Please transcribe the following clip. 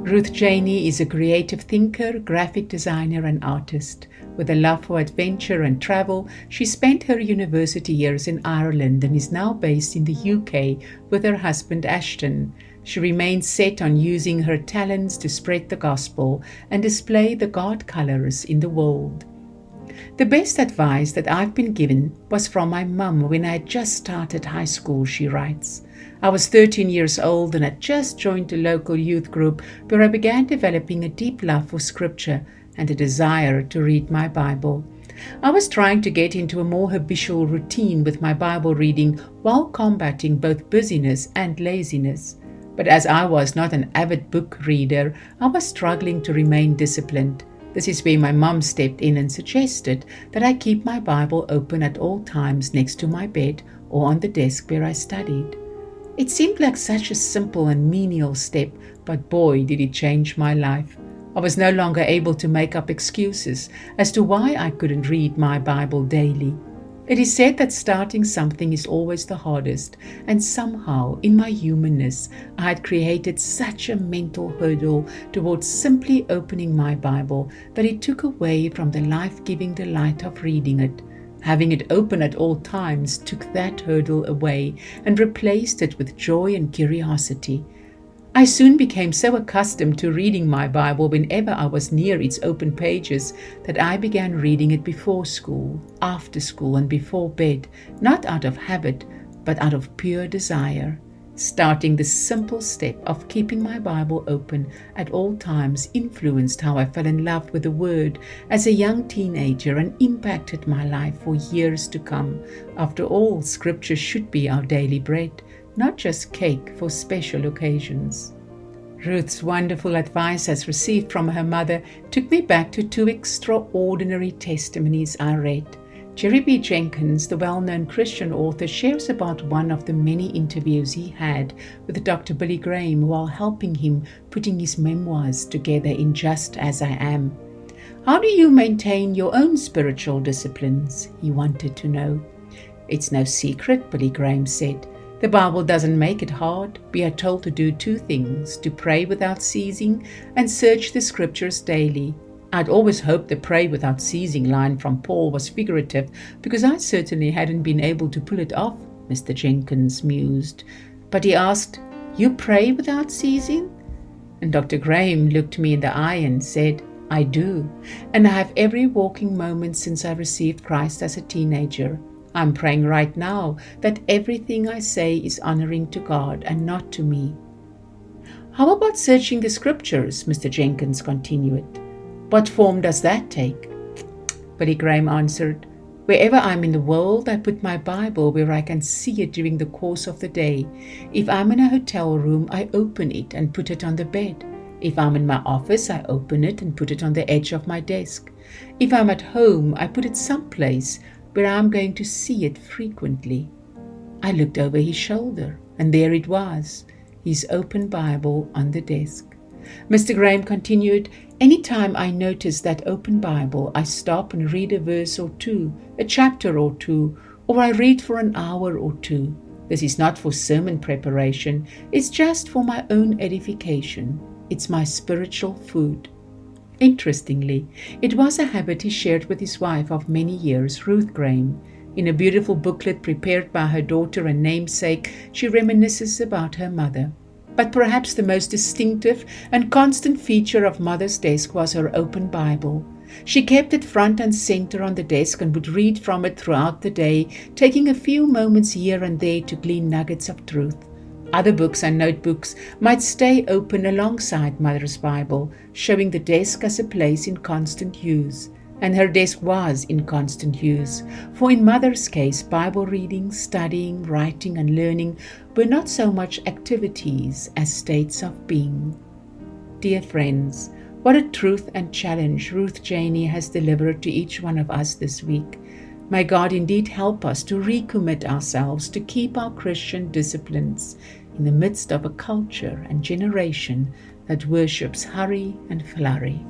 Ruth Jaehne is a creative thinker, graphic designer, and artist. With a love for adventure and travel, she spent her university years in Ireland and is now based in the UK with her husband Ashton. She remains set on using her talents to spread the gospel and display the God colors in the world. The best advice that I've been given was from my mum when I had just started high school, she writes. I was 13 years old and had just joined a local youth group where I began developing a deep love for scripture and a desire to read my Bible. I was trying to get into a more habitual routine with my Bible reading while combating both busyness and laziness. But as I was not an avid book reader, I was struggling to remain disciplined. This is where my mum stepped in and suggested that I keep my Bible open at all times next to my bed or on the desk where I studied. It seemed like such a simple and menial step, but boy, did it change my life. I was no longer able to make up excuses as to why I couldn't read my Bible daily. It is said that starting something is always the hardest, and somehow, in my humanness, I had created such a mental hurdle towards simply opening my Bible that it took away from the life-giving delight of reading it. Having it open at all times took that hurdle away and replaced it with joy and curiosity. I soon became so accustomed to reading my Bible whenever I was near its open pages that I began reading it before school, after school, and before bed, not out of habit, but out of pure desire. Starting this simple step of keeping my Bible open at all times influenced how I fell in love with the Word as a young teenager and impacted my life for years to come. After all, Scripture should be our daily bread, not just cake for special occasions. Ruth's wonderful advice as received from her mother took me back to two extraordinary testimonies I read. Jerry B. Jenkins, the well-known Christian author, shares about one of the many interviews he had with Dr. Billy Graham while helping him putting his memoirs together in Just As I Am. How do you maintain your own spiritual disciplines? He wanted to know. It's no secret, Billy Graham said. The Bible doesn't make it hard. We are told to do two things, to pray without ceasing and search the scriptures daily. I'd always hoped the pray without ceasing line from Paul was figurative because I certainly hadn't been able to pull it off, Mr. Jenkins mused. But he asked, You pray without ceasing? And Dr. Graham looked me in the eye and said, I do, and I have every walking moment since I received Christ as a teenager. I'm praying right now that everything I say is honoring to God and not to me. How about searching the scriptures? Mr. Jenkins continued. What form does that take? Billy Graham answered, Wherever I'm in the world, I put my Bible where I can see it during the course of the day. If I'm in a hotel room, I open it and put it on the bed. If I'm in my office, I open it and put it on the edge of my desk. If I'm at home, I put it someplace where I'm going to see it frequently. I looked over his shoulder, and there it was, his open Bible on the desk. Mr. Graham continued, Any time I notice that open Bible, I stop and read a verse or two, a chapter or two, or I read for an hour or two. This is not for sermon preparation, it's just for my own edification. It's my spiritual food. Interestingly, it was a habit he shared with his wife of many years, Ruth Graham. In a beautiful booklet prepared by her daughter and namesake, she reminisces about her mother. But perhaps the most distinctive and constant feature of Mother's desk was her open Bible. She kept it front and center on the desk and would read from it throughout the day, taking a few moments here and there to glean nuggets of truth. Other books and notebooks might stay open alongside Mother's Bible, showing the desk as a place in constant use. And her desk was in constant use, for in Mother's case, Bible reading, studying, writing, and learning were not so much activities as states of being. Dear friends, what a truth and challenge Ruth Jaehne has delivered to each one of us this week. May God indeed help us to recommit ourselves to keep our Christian disciplines in the midst of a culture and generation that worships hurry and flurry.